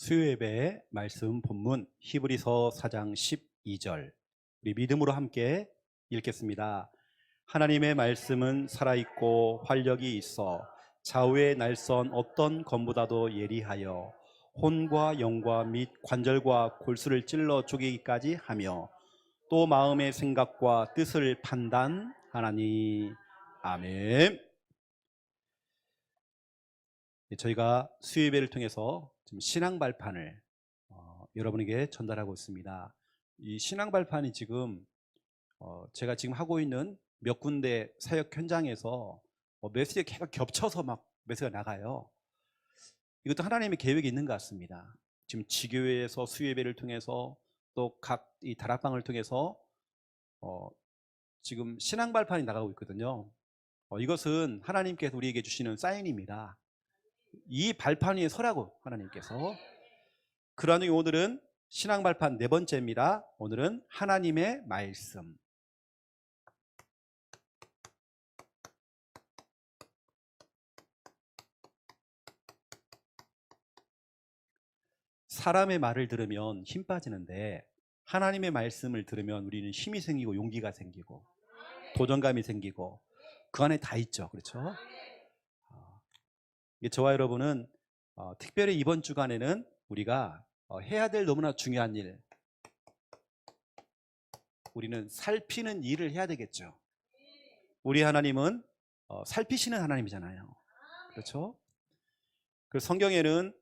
수요예배 말씀 본문 히브리서 4장 12절 우리 믿음으로 함께 읽겠습니다. 하나님의 말씀은 살아있고 활력이 있어 좌우의 날선 어떤 검보다도 예리하여 혼과 영과 및 관절과 골수를 찔러 쪼개기까지 하며 또 마음의 생각과 뜻을 판단하나니. 아멘. 저희가 수요예배를 통해서 지금 신앙 발판을 여러분에게 전달하고 있습니다. 이 신앙 발판이 지금 제가 지금 하고 있는 몇 군데 사역 현장에서 메시지가 계속 겹쳐서 막 메시지가 나가요. 이것도 하나님의 계획이 있는 것 같습니다. 지금 지교회에서 수요예배를 통해서 또 각 이 다락방을 통해서 지금 신앙 발판이 나가고 있거든요. 이것은 하나님께서 우리에게 주시는 사인입니다. 이 발판 위에 서라고 하나님께서. 그러한 오늘은 신앙 발판 네 번째입니다. 오늘은 하나님의 말씀. 사람의 말을 들으면 힘 빠지는데 하나님의 말씀을 들으면 우리는 힘이 생기고 용기가 생기고 도전감이 생기고 그 안에 다 있죠. 그렇죠? 저와 여러분은 특별히 이번 주간에는 우리가 해야 될 너무나 중요한 일, 우리는 살피는 일을 해야 되겠죠. 우리 하나님은 살피시는 하나님이잖아요. 그렇죠? 그 성경에는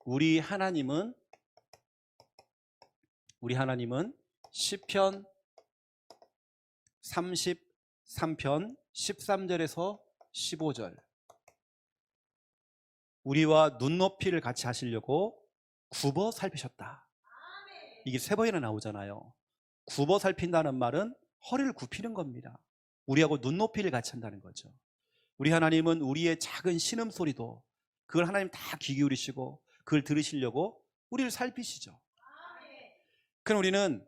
우리 하나님은 시편 33편 13절에서 15절 우리와 눈높이를 같이 하시려고 굽어 살피셨다. 이게 세 번이나 나오잖아요. 굽어 살핀다는 말은 허리를 굽히는 겁니다. 우리하고 눈높이를 같이 한다는 거죠. 우리 하나님은 우리의 작은 신음소리도 그걸 하나님 다 귀 기울이시고 그걸 들으시려고 우리를 살피시죠. 그럼 우리는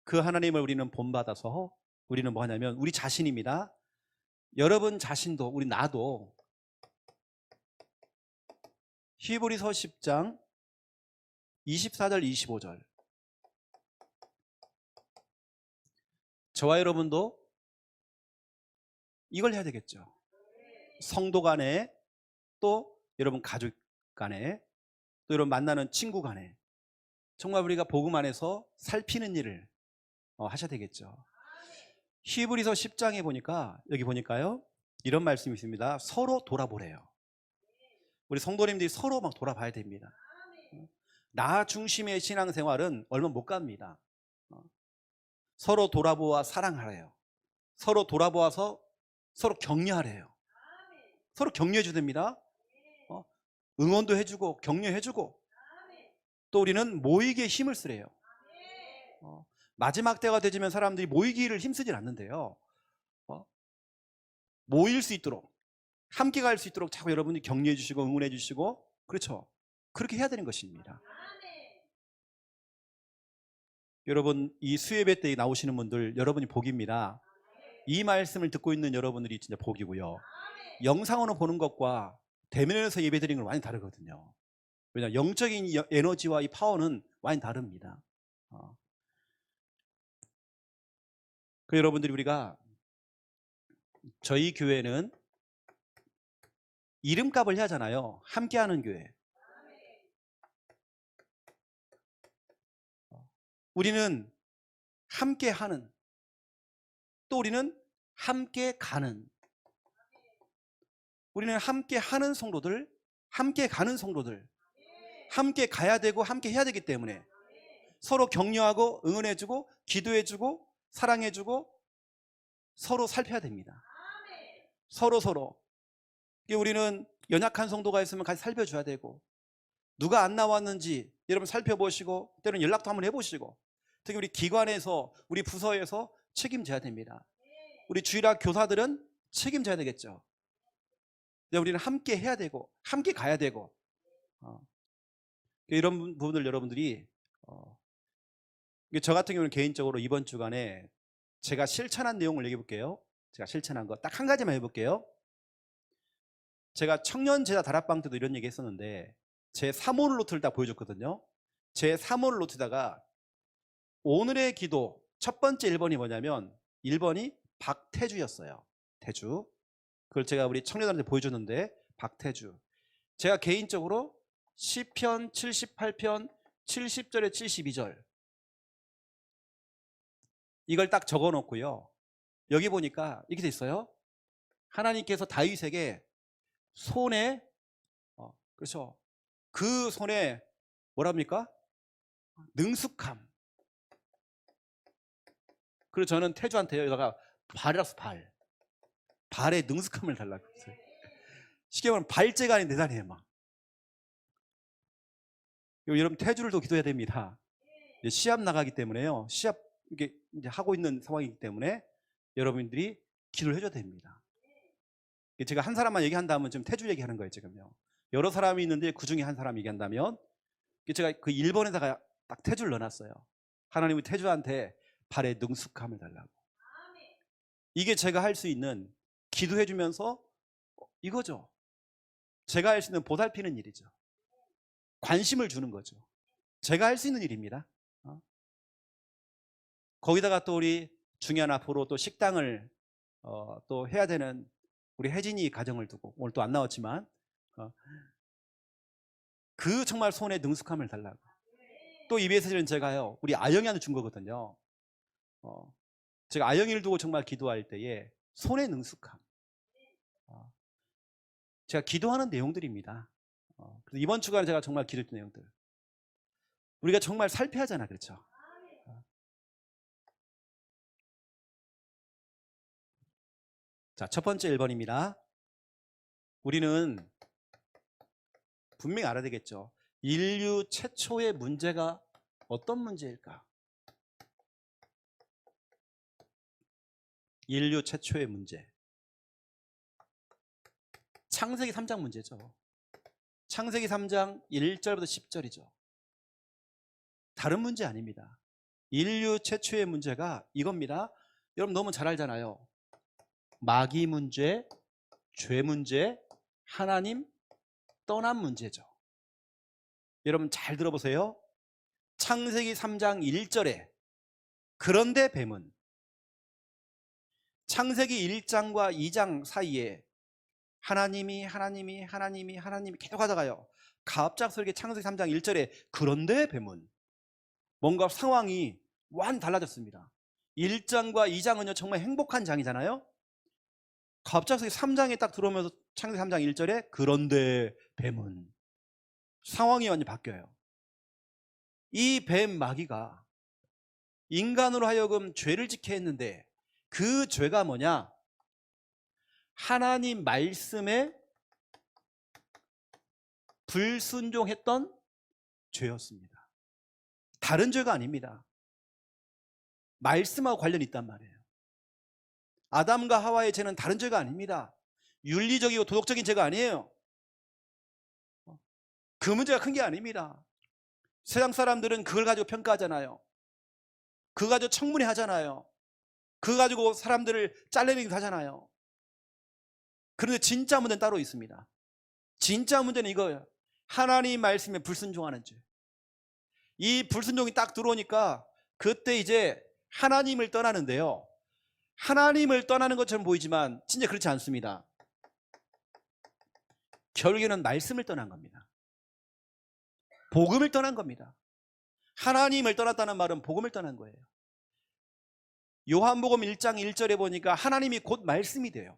그 하나님을 우리는 본받아서 우리는 뭐 하냐면 우리 자신입니다. 여러분 자신도 우리 나도 히브리서 10장 24절 25절 저와 여러분도 이걸 해야 되겠죠. 성도 간에 또 여러분 가족 간에 또 여러분 만나는 친구 간에 정말 우리가 복음 안에서 살피는 일을 하셔야 되겠죠. 히브리서 10장에 보니까 여기 보니까요 이런 말씀이 있습니다. 서로 돌아보래요. 우리 성도님들이 서로 막 돌아봐야 됩니다. 나 중심의 신앙생활은 얼마 못 갑니다. 서로 돌아보아 사랑하래요. 서로 돌아보아서 서로 격려하래요. 서로 격려해 주됩니다. 응원도 해주고 격려해주고 또 우리는 모이기에 힘을 쓰래요. 마지막 때가 되면 사람들이 모이기를 힘쓰진 않는데요. 모일 수 있도록 함께 갈 수 있도록 자꾸 여러분이 격려해 주시고 응원해 주시고 그렇죠. 그렇게 해야 되는 것입니다. 여러분 이 수예배 때 나오시는 분들 여러분이 복입니다. 이 말씀을 듣고 있는 여러분들이 진짜 복이고요. 영상으로 보는 것과 대면에서 예배 드리는 건 완전히 다르거든요. 왜냐하면 영적인 에너지와 이 파워는 완전히 다릅니다. 그 여러분들이 우리가 저희 교회는 이름값을 해야 하잖아요. 함께하는 교회. 우리는 함께하는 또 우리는 함께 가는 우리는 함께하는 성도들 함께 가는 성도들 함께 가야 되고 함께 해야 되기 때문에 서로 격려하고 응원해주고 기도해주고 사랑해주고 서로 살펴야 됩니다. 서로 우리는 연약한 성도가 있으면 같이 살펴줘야 되고 누가 안 나왔는지 여러분 살펴보시고 때로는 연락도 한번 해보시고 특히 우리 기관에서 우리 부서에서 책임져야 됩니다. 우리 주일학 교사들은 책임져야 되겠죠. 우리는 함께 해야 되고 함께 가야 되고 이런 부분들 여러분들이 저 같은 경우는 개인적으로 이번 주간에 제가 실천한 내용을 얘기해 볼게요. 제가 실천한 거 딱 한 가지만 해볼게요. 제가 청년제자 다락방 때도 이런 얘기 했었는데 제 3월 노트를 딱 보여줬거든요. 제 3월 노트다가 오늘의 기도 첫 번째 1번이 뭐냐면 1번이 박태주였어요. 태주. 그걸 제가 우리 청년들한테 보여줬는데 박태주. 제가 개인적으로 시편 78편 70절에 72절 이걸 딱 적어놓고요. 여기 보니까 이렇게 돼 있어요. 하나님께서 다윗에게 손에 그렇죠. 그 손에 뭐랍니까? 능숙함. 그래서 저는 태주한테요. 여기다가 발이라서 발. 발에 능숙함을 달라고 했어요. 쉽게 말하면 발재가 아닌 대단해요. 막. 여러분 태주를 더 기도해야 됩니다. 시합 나가기 때문에요. 시합 이게 이제 하고 있는 상황이기 때문에 여러분들이 기도를 해줘야 됩니다. 제가 한 사람만 얘기한다면 지금 태주 얘기하는 거예요. 지금요. 여러 사람이 있는데 그 중에 한 사람이 얘기한다면 제가 그 1번에다가 딱 태주를 넣어놨어요. 하나님이 태주한테 발에 능숙함을 달라고. 이게 제가 할 수 있는 기도해주면서 이거죠. 제가 할 수 있는 보살피는 일이죠. 관심을 주는 거죠. 제가 할 수 있는 일입니다. 거기다가 또 우리 중요한 앞으로 또 식당을 또 해야 되는 우리 혜진이 가정을 두고 오늘 또 안 나왔지만 그 정말 손에 능숙함을 달라고. 또 이 메시지는 제가요 우리 아영이한테 준 거거든요. 제가 아영이를 두고 정말 기도할 때에 손에 능숙함. 제가 기도하는 내용들입니다. 그래서 이번 주간에 제가 정말 기도했던 내용들. 우리가 정말 살펴야 하잖아, 그렇죠? 자, 첫 번째 1번입니다. 우리는 분명히 알아야 되겠죠. 인류 최초의 문제가 어떤 문제일까? 인류 최초의 문제. 창세기 3장 문제죠. 창세기 3장 1절부터 10절이죠. 다른 문제 아닙니다. 인류 최초의 문제가 이겁니다. 여러분 너무 잘 알잖아요. 마귀 문제, 죄 문제, 하나님 떠난 문제죠. 여러분 잘 들어보세요. 창세기 3장 1절에 그런데 뱀은 창세기 1장과 2장 사이에 하나님이 계속 하다가요. 갑작스럽게 창세기 3장 1절에 그런데 뱀은 뭔가 상황이 완 달라졌습니다. 1장과 2장은요 정말 행복한 장이잖아요. 갑자기 3장에 딱 들어오면서 창세기 3장 1절에 그런데 뱀은 상황이 완전히 바뀌어요. 이 뱀 마귀가 인간으로 하여금 죄를 짓게 했는데 그 죄가 뭐냐? 하나님 말씀에 불순종했던 죄였습니다. 다른 죄가 아닙니다. 말씀하고 관련이 있단 말이에요. 아담과 하와의 죄는 다른 죄가 아닙니다. 윤리적이고 도덕적인 죄가 아니에요. 그 문제가 큰 게 아닙니다. 세상 사람들은 그걸 가지고 평가하잖아요. 그거 가지고 청문회 하잖아요. 그거 가지고 사람들을 잘라내기도 하잖아요. 그런데 진짜 문제는 따로 있습니다. 진짜 문제는 이거예요. 하나님 말씀에 불순종하는 죄. 이 불순종이 딱 들어오니까 그때 이제 하나님을 떠나는데요. 하나님을 떠나는 것처럼 보이지만 진짜 그렇지 않습니다. 결국에는 말씀을 떠난 겁니다. 복음을 떠난 겁니다. 하나님을 떠났다는 말은 복음을 떠난 거예요. 요한복음 1장 1절에 보니까 하나님이 곧 말씀이 돼요.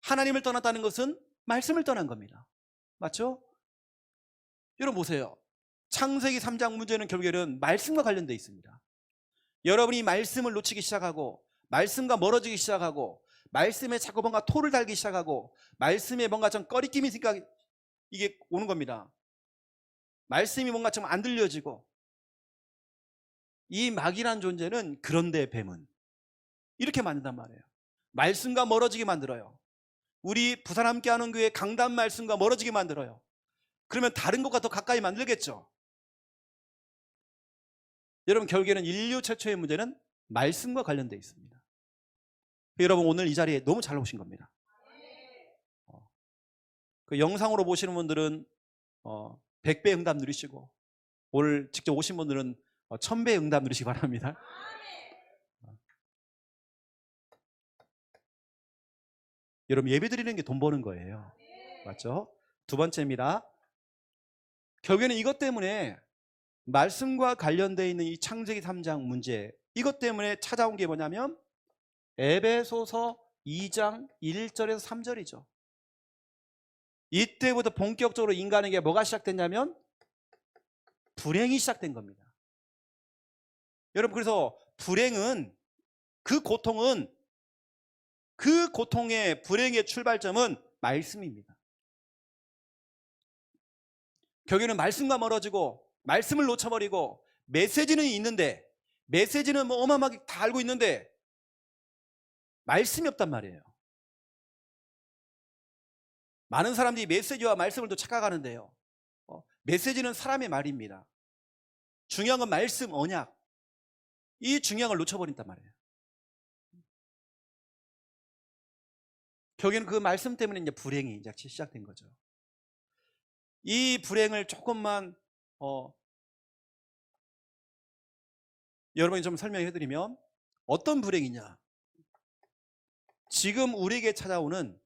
하나님을 떠났다는 것은 말씀을 떠난 겁니다. 맞죠? 여러분 보세요. 창세기 3장 문제는 결국에는 말씀과 관련되어 있습니다. 여러분이 말씀을 놓치기 시작하고 말씀과 멀어지기 시작하고 말씀에 자꾸 뭔가 토를 달기 시작하고 말씀에 뭔가 좀 꺼리낌이 있으니까 이게 오는 겁니다. 말씀이 뭔가 좀 안 들려지고 이 마귀란 존재는 그런데 뱀은 이렇게 만든단 말이에요. 말씀과 멀어지게 만들어요. 우리 부산 함께하는 교회 강단 말씀과 멀어지게 만들어요. 그러면 다른 것과 더 가까이 만들겠죠. 여러분 결국에는 인류 최초의 문제는 말씀과 관련되어 있습니다. 여러분 오늘 이 자리에 너무 잘 오신 겁니다. 그 영상으로 보시는 분들은 100배 응답 누리시고, 오늘 직접 오신 분들은 1000배 응답 누리시기 바랍니다. 여러분, 예배 드리는 게 돈 버는 거예요. 맞죠? 두 번째입니다. 결국에는 이것 때문에 말씀과 관련되어 있는 이 창세기 3장 문제, 이것 때문에 찾아온 게 뭐냐면 에베소서 2장 1절에서 3절이죠. 이때부터 본격적으로 인간에게 뭐가 시작됐냐면 불행이 시작된 겁니다. 여러분, 그래서 불행은, 그 고통은, 그 고통의 불행의 출발점은 말씀입니다. 결국에는 말씀과 멀어지고 말씀을 놓쳐버리고, 메시지는 있는데, 메시지는 뭐 어마어마하게 다 알고 있는데 말씀이 없단 말이에요. 많은 사람들이 메시지와 말씀을 또 착각하는데요, 메시지는 사람의 말입니다. 중요한 건 말씀, 언약, 이 중요한 걸 놓쳐버린단 말이에요. 결국에는 그 말씀 때문에 이제 불행이 이제 시작된 거죠. 이 불행을 조금만 여러분이 좀 설명해 드리면, 어떤 불행이냐, 지금 우리에게 찾아오는,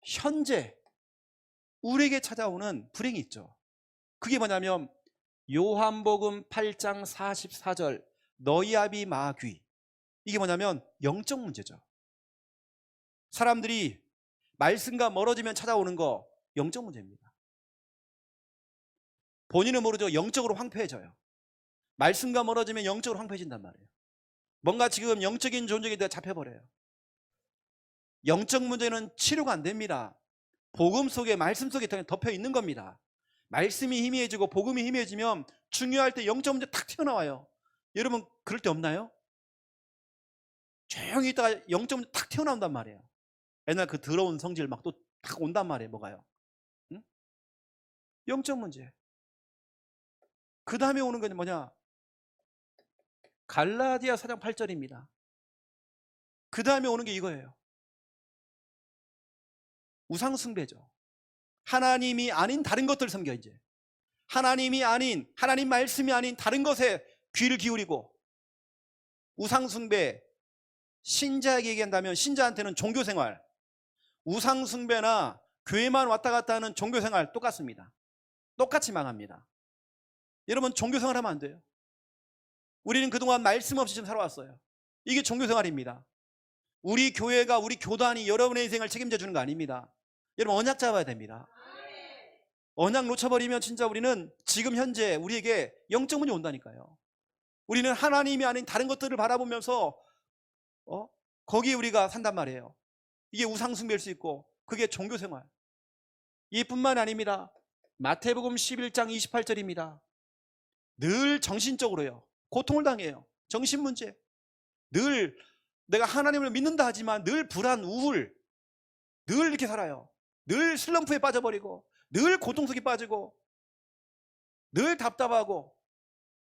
현재 우리에게 찾아오는 불행이 있죠. 그게 뭐냐면 요한복음 8장 44절 너희 아비 마귀, 이게 뭐냐면 영적 문제죠. 사람들이 말씀과 멀어지면 찾아오는 거 영적 문제입니다. 본인은 모르죠. 영적으로 황폐해져요. 말씀과 멀어지면 영적으로 황폐해진단 말이에요. 뭔가 지금 영적인 존재에 대해 잡혀버려요. 영적 문제는 치료가 안 됩니다. 복음 속에, 말씀 속에 덮여 있는 겁니다. 말씀이 희미해지고 복음이 희미해지면 중요할 때 영적 문제 탁 튀어나와요. 여러분, 그럴 때 없나요? 조용히 있다가 영적 문제 탁 튀어나온단 말이에요. 옛날 그 더러운 성질 막 또 탁 온단 말이에요. 뭐가요? 응? 영적 문제. 그 다음에 오는 건 뭐냐? 갈라디아 4장 8절입니다. 그 다음에 오는 게 이거예요. 우상숭배죠. 하나님이 아닌 다른 것들을 섬겨. 이제 하나님이 아닌, 하나님 말씀이 아닌 다른 것에 귀를 기울이고, 우상숭배, 신자에게 얘기한다면 신자한테는 종교생활, 우상숭배나 교회만 왔다 갔다 하는 종교생활 똑같습니다. 똑같이 망합니다. 여러분, 종교생활 하면 안 돼요. 우리는 그동안 말씀 없이 지금 살아왔어요. 이게 종교생활입니다. 우리 교회가, 우리 교단이 여러분의 인생을 책임져 주는 거 아닙니다. 여러분, 언약 잡아야 됩니다. 언약 놓쳐버리면 진짜 우리는 지금 현재 우리에게 영적 문제 온다니까요. 우리는 하나님이 아닌 다른 것들을 바라보면서 거기에 우리가 산단 말이에요. 이게 우상숭배일 수 있고, 그게 종교생활. 이뿐만 아닙니다. 마태복음 11장 28절입니다. 늘 정신적으로요, 고통을 당해요. 정신문제. 늘 내가 하나님을 믿는다 하지만 늘 불안, 우울, 늘 이렇게 살아요. 늘 슬럼프에 빠져버리고, 늘 고통 속에 빠지고, 늘 답답하고,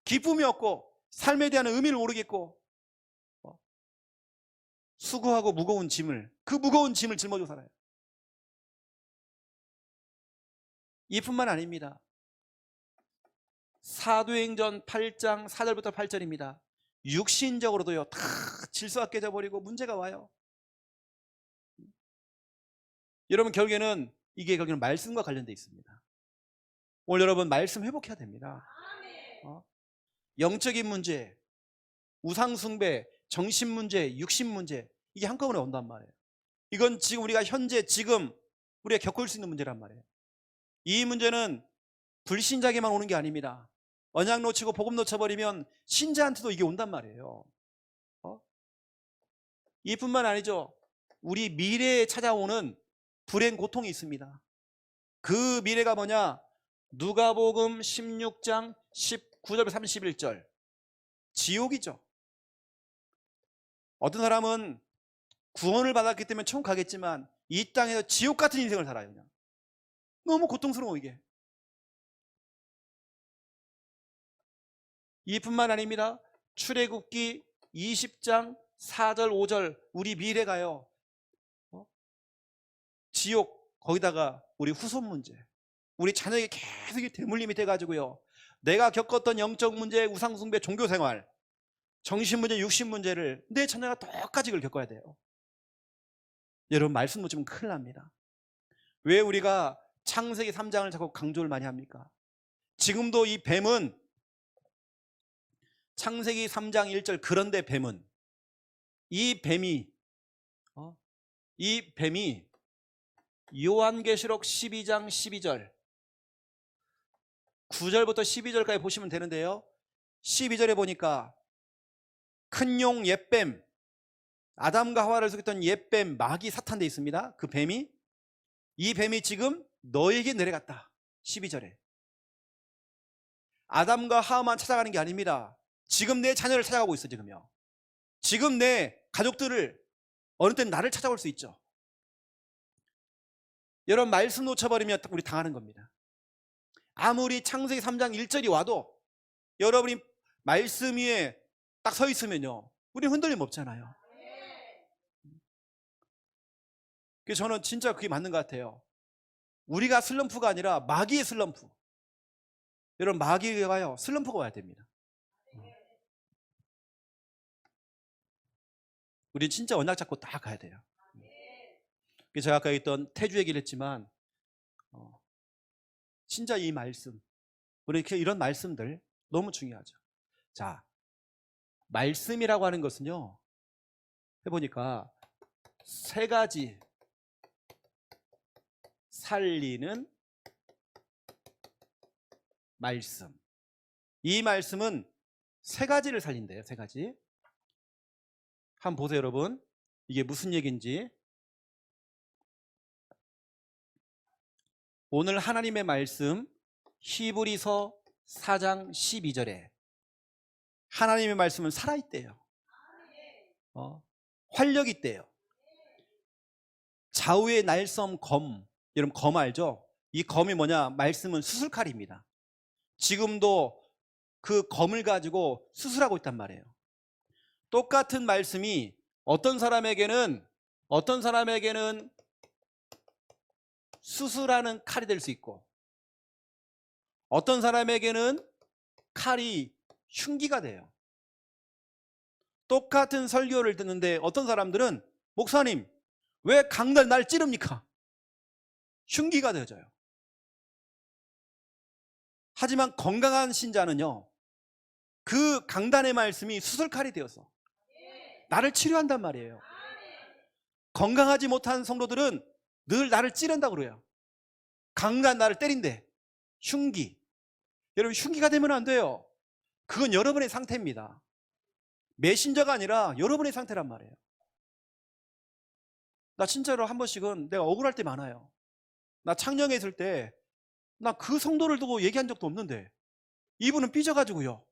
기쁨이 없고, 삶에 대한 의미를 모르겠고, 수고하고 무거운 짐을, 그 무거운 짐을 짊어지고 살아요. 이뿐만 아닙니다. 사도행전 8장 4절부터 8절입니다. 육신적으로도요, 다 질서가 깨져버리고 문제가 와요. 여러분, 결국에는 이게 결국에는 말씀과 관련되어 있습니다. 오늘 여러분, 말씀 회복해야 됩니다. 영적인 문제, 우상숭배, 정신문제, 육신문제, 이게 한꺼번에 온단 말이에요. 이건 지금 우리가 현재 지금 우리가 겪을 수 있는 문제란 말이에요. 이 문제는 불신자에게만 오는 게 아닙니다. 언약 놓치고 복음 놓쳐버리면 신자한테도 이게 온단 말이에요. 이뿐만 아니죠. 우리 미래에 찾아오는 불행, 고통이 있습니다. 그 미래가 뭐냐? 누가복음 16장 19절부터 31절. 지옥이죠. 어떤 사람은 구원을 받았기 때문에 천국 가겠지만 이 땅에서 지옥 같은 인생을 살아요. 그냥 너무 고통스러워. 이게 이뿐만 아닙니다. 출애굽기 20장 4절 5절 우리 미래가요, 지옥, 거기다가 우리 후손 문제, 우리 자녀에게 계속 대물림이 돼가지고요, 내가 겪었던 영적 문제, 우상숭배, 종교생활, 정신문제, 육신문제를 내 자녀가 똑같이 그걸 겪어야 돼요. 여러분, 말씀 놓치면 큰일 납니다. 왜 우리가 창세기 3장을 자꾸 강조를 많이 합니까? 지금도 이 뱀은, 창세기 3장 1절, 그런데 뱀은, 이 뱀이 요한계시록 12장 12절 9절부터 12절까지 보시면 되는데요, 12절에 보니까 큰 용 옛뱀, 아담과 하와를 속였던 옛뱀 마귀 사탄 돼 있습니다. 그 뱀이, 이 뱀이 지금 너에게 내려갔다. 12절에 아담과 하와만 찾아가는 게 아닙니다. 지금 내 자녀를 찾아가고 있어. 지금요. 지금 내 가족들을, 어느 때는 나를 찾아올 수 있죠. 여러분, 말씀 놓쳐버리면 우리 당하는 겁니다. 아무리 창세기 3장 1절이 와도 여러분이 말씀 위에 딱 서 있으면요, 우리 흔들림 없잖아요. 그래서 저는 진짜 그게 맞는 것 같아요. 우리가 슬럼프가 아니라 마귀의 슬럼프. 여러분, 마귀가요 슬럼프가 와야 됩니다. 우리 진짜 언약 잡고 딱 가야 돼요. 그래서 제가 아까 했던 태주 얘기를 했지만, 진짜 이 말씀, 우리 이런 말씀들 너무 중요하죠. 자, 말씀이라고 하는 것은요, 해보니까 세 가지 살리는 말씀. 이 말씀은 세 가지를 살린대요. 세 가지. 한번 보세요, 여러분. 이게 무슨 얘기인지. 오늘 하나님의 말씀 히브리서 4장 12절에 하나님의 말씀은 살아있대요. 활력이 있대요. 좌우의 날섬 검, 여러분 검 알죠? 이 검이 뭐냐? 말씀은 수술칼입니다. 지금도 그 검을 가지고 수술하고 있단 말이에요. 똑같은 말씀이 어떤 사람에게는 수술하는 칼이 될 수 있고, 어떤 사람에게는 칼이 흉기가 돼요. 똑같은 설교를 듣는데 어떤 사람들은, 목사님 왜 강단 날 찌릅니까? 흉기가 되어져요. 하지만 건강한 신자는요, 그 강단의 말씀이 수술칼이 되어서 나를 치료한단 말이에요. 건강하지 못한 성도들은 늘 나를 찌른다고 그래요. 강단 나를 때린대. 흉기. 여러분, 흉기가 되면 안 돼요. 그건 여러분의 상태입니다. 메신저가 아니라 여러분의 상태란 말이에요. 나 진짜로 한 번씩은 내가 억울할 때 많아요. 나 창녕에 있을 때 나 그 성도를 두고 얘기한 적도 없는데 이분은 삐져가지고요,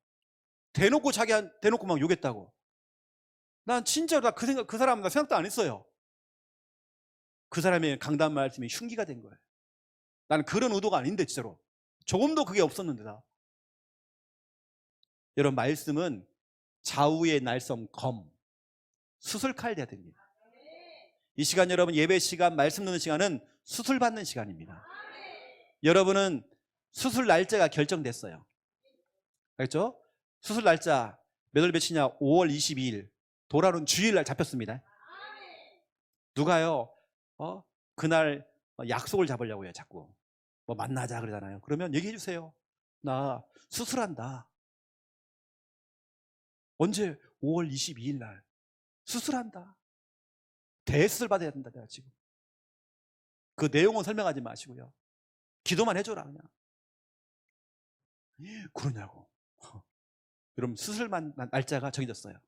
대놓고 대놓고 막 욕했다고. 난 진짜로 나 그 사람 나 생각도 안 했어요. 그 사람의 강단 말씀이 흉기가 된 거예요. 나는 그런 의도가 아닌데, 진짜로 조금도 그게 없었는데다. 여러분, 말씀은 좌우의 날섬 검, 수술칼 돼야 됩니다. 이 시간, 여러분 예배 시간, 말씀 듣는 시간은 수술 받는 시간입니다. 여러분은 수술 날짜가 결정됐어요. 알겠죠? 수술 날짜 몇 월 며칠이냐? 5월 22일 돌아오는 주일날 잡혔습니다. 누가요 그날 약속을 잡으려고 해요. 자꾸 뭐 만나자 그러잖아요. 그러면 얘기해 주세요. 나 수술한다. 언제? 5월 22일 날 수술한다. 대수술 받아야 된다. 내가 지금 그 내용은 설명하지 마시고요, 기도만 해줘라 그냥. 그러냐고. 여러분, 수술만 날짜가 정해졌어요.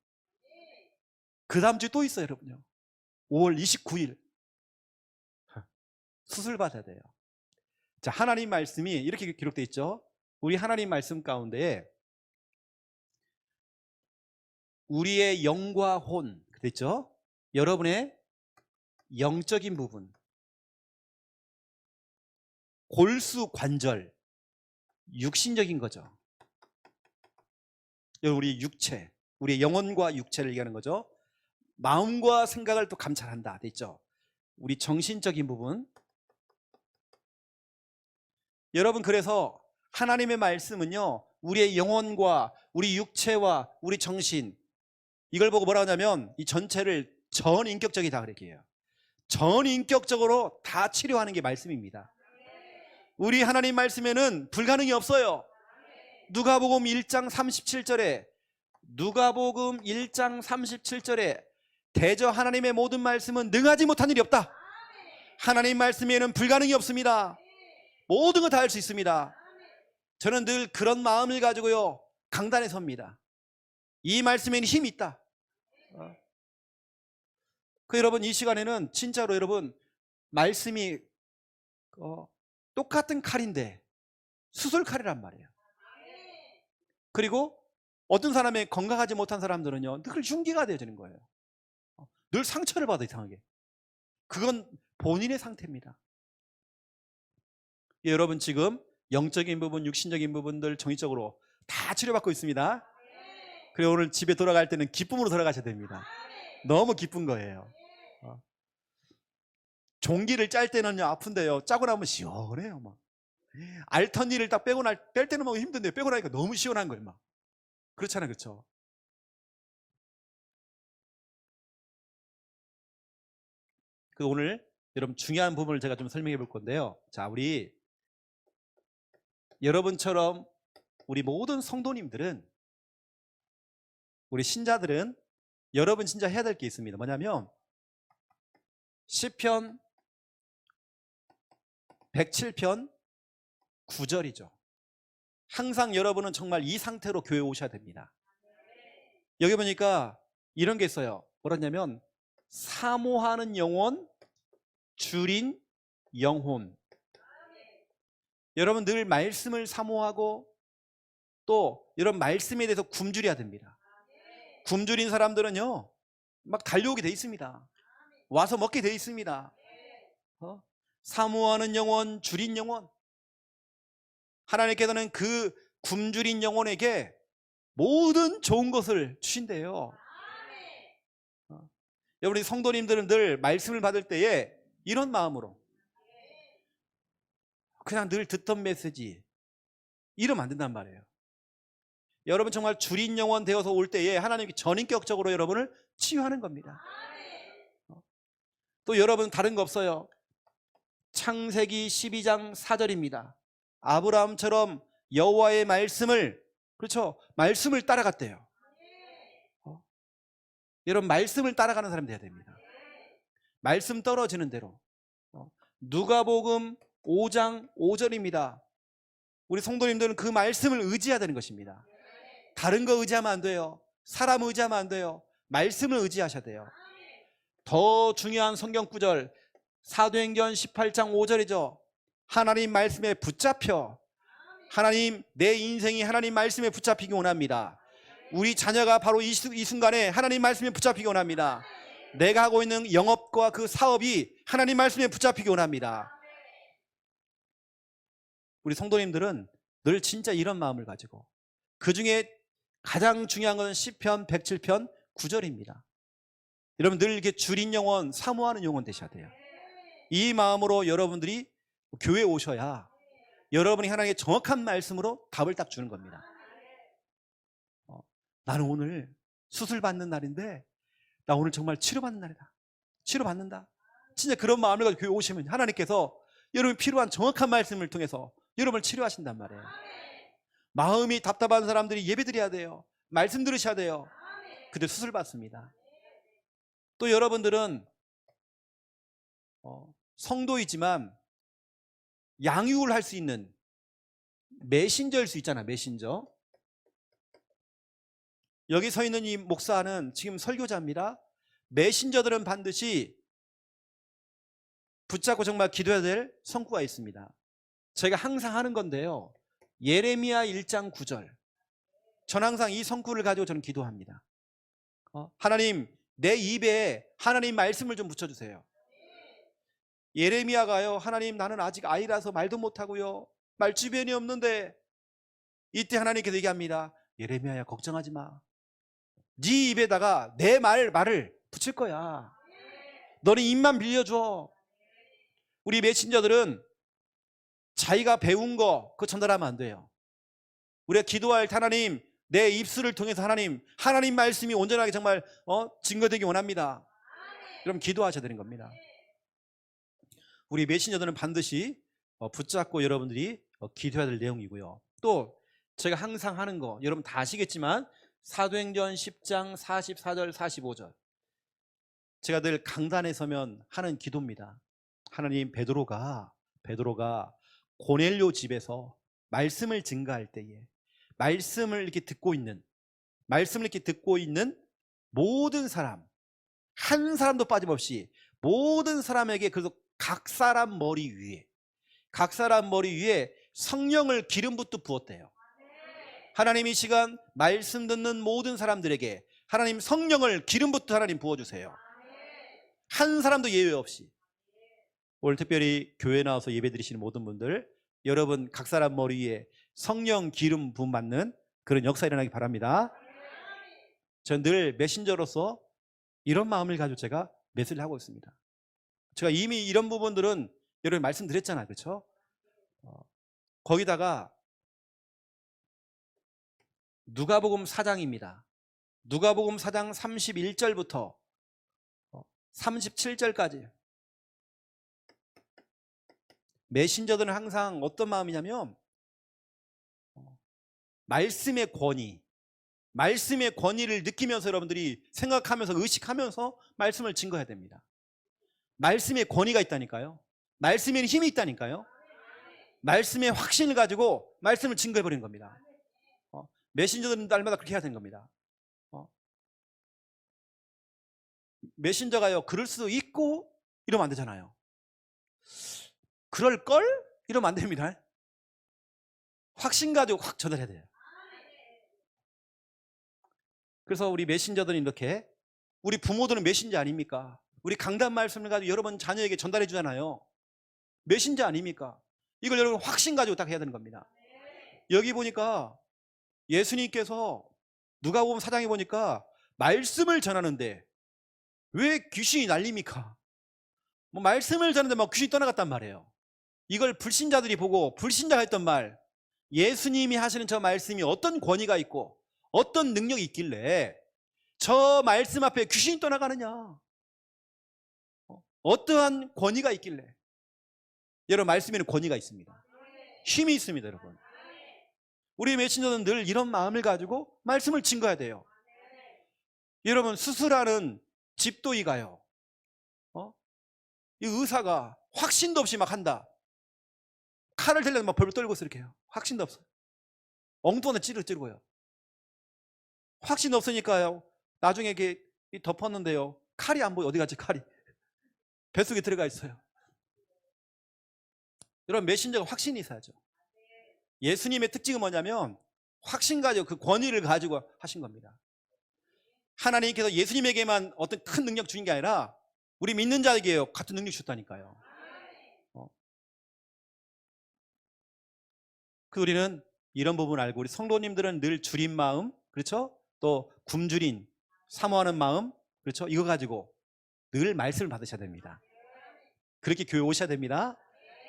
그 다음 주에 또 있어요, 여러분요. 5월 29일 수술 받아야 돼요. 자, 하나님 말씀이 이렇게 기록되어 있죠. 우리 하나님 말씀 가운데 우리의 영과 혼 그랬죠. 여러분의 영적인 부분, 골수 관절, 육신적인 거죠. 우리 육체, 우리의 영혼과 육체를 얘기하는 거죠. 마음과 생각을 또 감찰한다 됐죠. 우리 정신적인 부분, 여러분, 그래서 하나님의 말씀은요, 우리의 영혼과 우리 육체와 우리 정신, 이걸 보고 뭐라 하냐면 이 전체를 전인격적이다 그렇게 해요. 전인격적으로 다 치료하는 게 말씀입니다. 우리 하나님 말씀에는 불가능이 없어요. 누가복음 1장 37절에 누가복음 1장 37절에 대저 하나님의 모든 말씀은 능하지 못한 일이 없다. 하나님 말씀에는 불가능이 없습니다. 모든 거 다 할 수 있습니다. 저는 늘 그런 마음을 가지고요 강단에 섭니다. 이 말씀에는 힘이 있다. 여러분, 이 시간에는 진짜로 여러분 말씀이 똑같은 칼인데 수술칼이란 말이에요. 그리고 어떤 사람의 건강하지 못한 사람들은요 늘 흉기가 되어지는 거예요. 늘 상처를 받아 이상하게. 그건 본인의 상태입니다. 여러분, 지금 영적인 부분, 육신적인 부분들 정의적으로 다 치료받고 있습니다. 그리고 오늘 집에 돌아갈 때는 기쁨으로 돌아가셔야 됩니다. 너무 기쁜 거예요. 종기를 짤 때는요 아픈데요 짜고 나면 시원해요. 막 알턴니를 딱 뺄 때는 막 힘든데 빼고 나니까 너무 시원한 거예요. 막 그렇잖아요, 그렇죠? 오늘 여러분 중요한 부분을 제가 좀 설명해 볼 건데요. 자, 우리 여러분처럼 우리 모든 성도님들은, 우리 신자들은 여러분 진짜 해야 될 게 있습니다. 뭐냐면 시편 107편 9절이죠. 항상 여러분은 정말 이 상태로 교회에 오셔야 됩니다. 여기 보니까 이런 게 있어요. 뭐라냐면 사모하는 영혼, 줄인 영혼. 여러분 늘 말씀을 사모하고 또 이런 말씀에 대해서 굶주려야 됩니다. 굶주린 사람들은요 막 달려오게 돼 있습니다. 와서 먹게 돼 있습니다. 사모하는 영혼, 줄인 영혼. 하나님께서는 그 굶주린 영혼에게 모든 좋은 것을 주신대요. 여러분, 우리 성도님들은 늘 말씀을 받을 때에 이런 마음으로 그냥 늘 듣던 메시지 이러면 안 된단 말이에요. 여러분 정말 줄인 영혼 되어서 올 때에 하나님이 전인격적으로 여러분을 치유하는 겁니다. 또 여러분 다른 거 없어요. 창세기 12장 4절입니다. 아브라함처럼 여호와의 말씀을, 그렇죠, 말씀을 따라갔대요. 여러분 말씀을 따라가는 사람이 돼야 됩니다. 말씀 떨어지는 대로. 누가복음 5장 5절입니다. 우리 성도님들은 그 말씀을 의지해야 되는 것입니다. 다른 거 의지하면 안 돼요. 사람 의지하면 안 돼요. 말씀을 의지하셔야 돼요. 더 중요한 성경 구절 사도행전 18장 5절이죠. 하나님 말씀에 붙잡혀, 하나님, 내 인생이 하나님 말씀에 붙잡히기 원합니다. 우리 자녀가 바로 이 순간에 하나님 말씀에 붙잡히기 원합니다. 내가 하고 있는 영업과 그 사업이 하나님 말씀에 붙잡히기 원합니다. 우리 성도님들은 늘 진짜 이런 마음을 가지고, 그 중에 가장 중요한 것은 시편 107편 9절입니다. 여러분 늘 이렇게 줄인 영혼, 사모하는 영혼 되셔야 돼요. 이 마음으로 여러분들이 교회에 오셔야 여러분이 하나님의 정확한 말씀으로 답을 딱 주는 겁니다. 나는 오늘 수술 받는 날인데 나 오늘 정말 치료받는 날이다. 치료받는다. 진짜 그런 마음을 가지고 교회 오시면 하나님께서 여러분이 필요한 정확한 말씀을 통해서 여러분을 치료하신단 말이에요. 마음이 답답한 사람들이 예배 드려야 돼요. 말씀 들으셔야 돼요. 그때 수술 받습니다. 또 여러분들은 성도이지만 양육을 할 수 있는 메신저일 수 있잖아. 메신저. 여기 서 있는 이 목사는 지금 설교자입니다. 메신저들은 반드시 붙잡고 정말 기도해야 될 성구가 있습니다. 제가 항상 하는 건데요, 예레미야 1장 9절. 전 항상 이 성구를 가지고 저는 기도합니다. 하나님, 내 입에 하나님 말씀을 좀 붙여주세요. 예레미야가요, 하나님 나는 아직 아이라서 말도 못하고요, 말 주변이 없는데, 이때 하나님께서 얘기합니다. 예레미야야, 걱정하지 마. 네 입에다가 내 말을 붙일 거야. 너는 입만 빌려줘. 우리 메신저들은 자기가 배운 거 그거 전달하면 안 돼요. 우리가 기도할 때 하나님, 내 입술을 통해서 하나님 말씀이 온전하게 정말 증거되기 원합니다. 여러분 기도하셔야 되는 겁니다. 우리 메신저들은 반드시 붙잡고 여러분들이 기도해야 될 내용이고요. 또 제가 항상 하는 거 여러분 다 아시겠지만 사도행전 10장 44절 45절 제가 늘 강단에 서면 하는 기도입니다. 하나님, 베드로가 고넬료 집에서 말씀을 증거할 때에 말씀을 이렇게 듣고 있는 모든 사람, 한 사람도 빠짐없이 모든 사람에게, 그래서 각 사람 머리 위에 성령을 기름부터 부었대요. 하나님, 이 시간 말씀 듣는 모든 사람들에게 하나님 성령을 기름부터 하나님 부어주세요. 한 사람도 예외 없이. 오늘 특별히 교회 나와서 예배 드리시는 모든 분들, 여러분 각 사람 머리 위에 성령 기름 부음 받는 그런 역사 일어나기 바랍니다. 저는 늘 메신저로서 이런 마음을 가지고 제가 메시지를 하고 있습니다. 제가 이미 이런 부분들은 여러분 말씀드렸잖아요, 그렇죠? 거기다가 누가복음 4장입니다. 누가복음 4장 31절부터 37절까지 메신저들은 항상 어떤 마음이냐면 말씀의 권위를 느끼면서 여러분들이 생각하면서 의식하면서 말씀을 증거해야 됩니다. 말씀의 권위가 있다니까요. 말씀에는 힘이 있다니까요. 말씀의 확신을 가지고 말씀을 증거해버리는 겁니다. 메신저들은 날마다 그렇게 해야 되는 겁니다. 메신저가요, 그럴 수도 있고 이러면 안 되잖아요. 그럴걸? 이러면 안 됩니다. 확신 가지고 확 전달해야 돼요. 그래서 우리 메신저들은 이렇게, 우리 부모들은 메신저 아닙니까? 우리 강단 말씀을 가지고 여러분 자녀에게 전달해 주잖아요. 메신저 아닙니까? 이걸 여러분 확신 가지고 딱 해야 되는 겁니다. 여기 보니까 예수님께서 누가복음 4장에 보니까 말씀을 전하는데 왜 귀신이 날립니까? 말씀을 전하는데 막 귀신이 떠나갔단 말이에요. 이걸 불신자들이 보고 불신자가 했던 말, 예수님이 하시는 저 말씀이 어떤 권위가 있고 어떤 능력이 있길래 저 말씀 앞에 귀신이 떠나가느냐, 어떠한 권위가 있길래. 여러분 말씀에는 권위가 있습니다. 힘이 있습니다. 여러분, 우리 메신저는 늘 이런 마음을 가지고 말씀을 증거해야 돼요. 여러분, 수술하는 집도의가요, 이 의사가 확신도 없이 막 한다. 칼을 들려서 막 벌벌 떨고 있어. 이렇게 해요. 확신도 없어요. 엉뚱한 데 찌르고요. 확신 없으니까요, 나중에 이렇게 덮었는데요, 칼이 안 보여. 어디 갔지 칼이? 뱃속에 들어가 있어요. 여러분, 메신저가 확신이 있어야죠. 예수님의 특징은 뭐냐면 확신 가지고 그 권위를 가지고 하신 겁니다. 하나님께서 예수님에게만 어떤 큰 능력 주신 게 아니라 우리 믿는 자에게 같은 능력 주셨다니까요. 그 우리는 이런 부분 알고, 우리 성도님들은 늘 줄인 마음, 그렇죠? 또 굶주린 사모하는 마음, 그렇죠? 이거 가지고 늘 말씀을 받으셔야 됩니다. 그렇게 교회 오셔야 됩니다.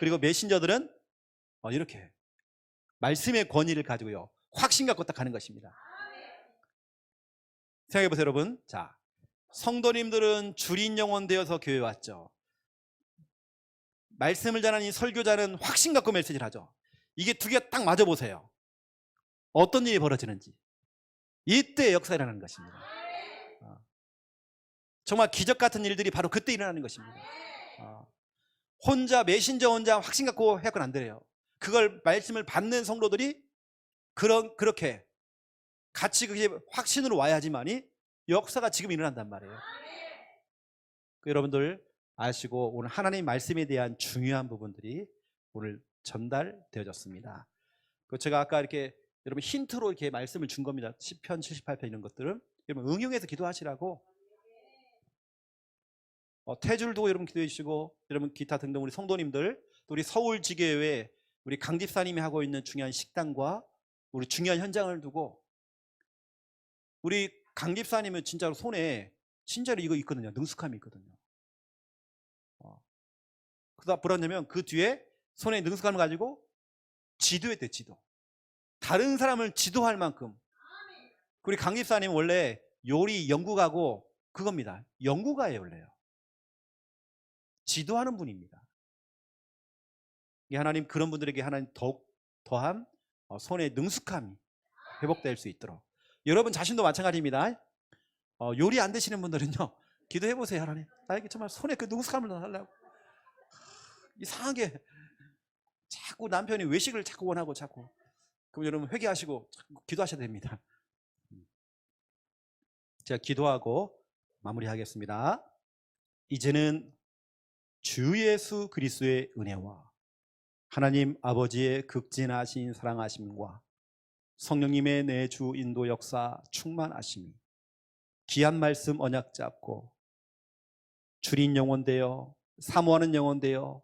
그리고 메신저들은 이렇게 말씀의 권위를 가지고요, 확신 갖고 딱 가는 것입니다. 생각해 보세요, 여러분. 자, 성도님들은 줄인 영혼 되어서 교회 왔죠. 말씀을 전하는 이 설교자는 확신 갖고 메시지를 하죠. 이게 두 개 딱 맞아 보세요. 어떤 일이 벌어지는지. 이때 역사가 일어나는 것입니다. 정말 기적 같은 일들이 바로 그때 일어나는 것입니다. 메신저 혼자 확신 갖고 해서는 안 돼요. 그걸 말씀을 받는 성도들이 그렇게 같이 그게 확신으로 와야지만이 역사가 지금 일어난단 말이에요. 여러분들 아시고, 오늘 하나님 말씀에 대한 중요한 부분들이 오늘 전달되어졌습니다. 제가 아까 이렇게 여러분 힌트로 이렇게 말씀을 준 겁니다. 10편, 78편 이런 것들은 여러분 응용해서 기도하시라고. 태주를 두고 여러분 기도해 주시고, 여러분 기타 등등 우리 성도님들, 또 우리 서울지교회 우리 강 집사님이 하고 있는 중요한 식당과 우리 중요한 현장을 두고, 우리 강 집사님은 진짜로 손에 진짜로 이거 있거든요. 능숙함이 있거든요. 그다 뭐라냐면 그 뒤에 손에 능숙함을 가지고 지도했대, 지도. 다른 사람을 지도할 만큼. 우리 강 집사님 원래 요리 연구가고 그겁니다. 연구가예요, 원래요. 지도하는 분입니다. 하나님 그런 분들에게 하나님 더한 손의 능숙함이 회복될 수 있도록. 여러분 자신도 마찬가지입니다. 요리 안 되시는 분들은요, 기도해 보세요. 하나님, 나에게 정말 손에 그 능숙함을 달라고. 이상하게 자꾸 남편이 외식을 자꾸 원하고 자꾸. 그럼 여러분 회개하시고 기도하셔야 됩니다. 제가 기도하고 마무리하겠습니다. 이제는 주 예수 그리스도의 은혜와 하나님 아버지의 극진하신 사랑하심과 성령님의 내주 인도 역사 충만하심이 귀한 말씀 언약 잡고 주린 영혼 되어 사모하는 영혼 되어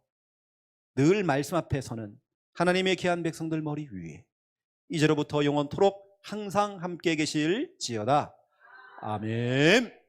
늘 말씀 앞에 서는 하나님의 귀한 백성들 머리 위에 이제로부터 영원토록 항상 함께 계실지어다. 아멘.